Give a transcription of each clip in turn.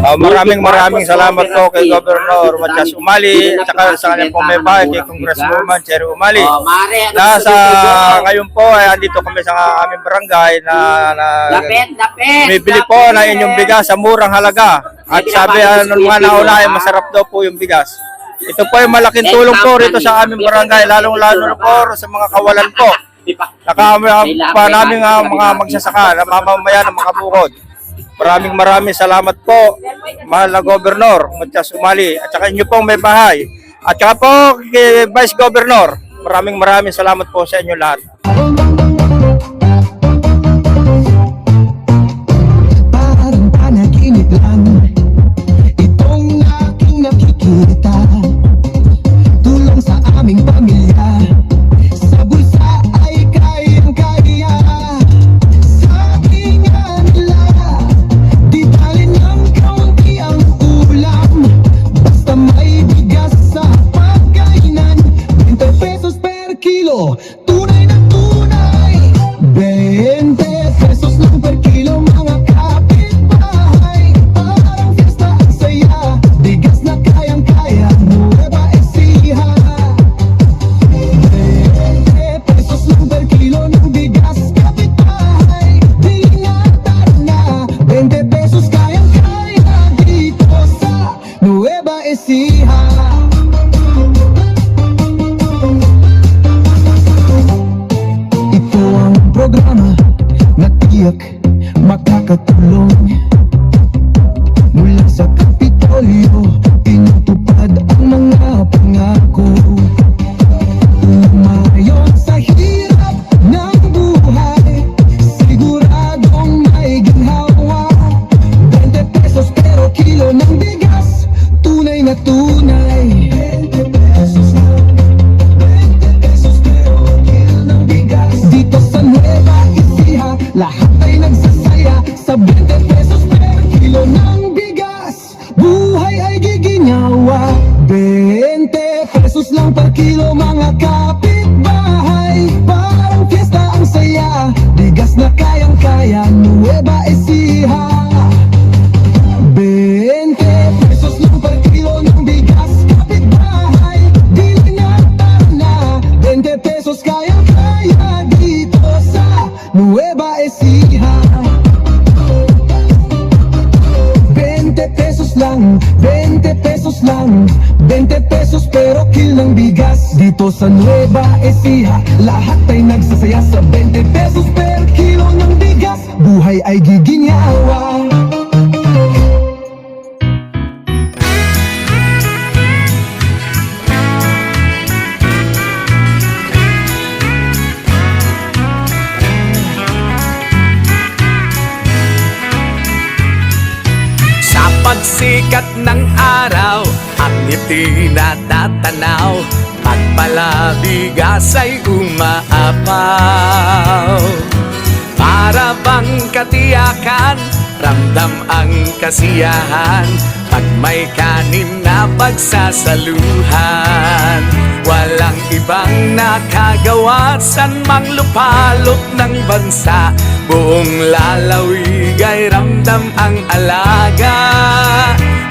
Maraming salamat po kay Governor Matias Umali at saka sa kanyang pong may bahay kay Congresswoman Cherry Umali. Ngayon po ay andito kami sa aming barangay na bibili po na inyong bigas sa murang halaga. At sabi nung mga nauna ay masarap daw po yung bigas. Ito po ay malaking tulong po rito sa aming barangay, lalong-lalo na po sa mga kawalan po. Pa namin mga magsasaka na mamamayan ng mga bukod. Maraming salamat po, mahal na Governor Matias Umali, at saka inyo pong may bahay. At saka po kay Vice Governor, maraming salamat po sa inyo lahat. Parang panaginip lang itong aking nakikita, tulong sa aming pamilya, sa bulsa ay kayang-kaya. Sabi nga nila, di bali ng kaunti ang ulam, basta may bigas sa pagkainan. 20 pesos per kilo, tunay na tunay. 20 pesos lang per kilo, mga kapitbahay, parang fiesta ang saya. Bigas na kayang-kaya, Nueva Ecija. 20 pesos lang per kilo ng bigas, kapitbahay, ingatan na. 20 pesos kayang-kaya dito sa Nueva Ecija. Ito ang programa na tiyak makakatulong. Mula sa Kapitolyo, inutupad ang mga pangako. Umayon sa hirap ng buhay, siguradong may ginhawa. 20 pesos pero kilo ng bigas, tunay na tunay. 20 pesos lang, 20 pesos pero kilo ng bigas. Dito sa Nueva Ecija, lahat ay nagsasaya sa 20 pesos per kilo ng bigas. Buhay ay giginhawa. 20 pesos lang per kilo, mga kapitbahay, parang fiesta ang saya. Bigas na kayang-kaya, Nueva Ecija. 20 pesos lang per kilo ng bigas, kapitbahay, ingatan na. 20 pesos kayang-kaya dito sa Nueva Ecija. 20 pesos lang, 20 pesos lang, 20 pesos pero kilo ng bigas. Dito sa Nueva Ecija, lahat ay nagsasaya sa 20 pesos per kilo ng bigas. Buhay ay giginhawa. Sa pagsikat ng araw, ang ngiti natatanaw, pagpalabigas ay umaapaw. Para bang katiyakan, ramdam ang kasiyahan, pag may kanin na pagsasaluhan. Walang ibang nakagawa, san mang lupalop ng bansa, buong lalawig ay ramdam ang alaga.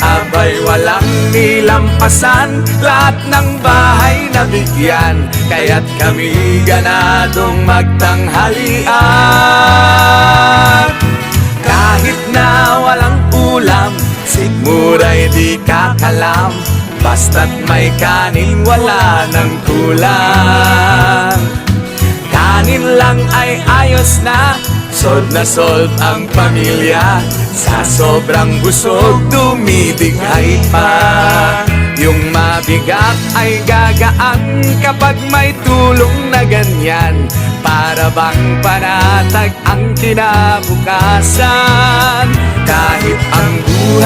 Abay walang nilampasan, lahat ng bahay nabigyan, kaya't kami ganadong magtanghalian. Kahit na walang ulam, sigmuray di kakalam, basta't may kanin wala ng kulang. Kanin lang ay ayos na, sold na sold ang pamilya, sa sobrang busog dumidighay pa. Yung mabigat ay gagaan kapag may tulong na ganyan, para bang panatag ang kinabukasan. Kahit ang buhay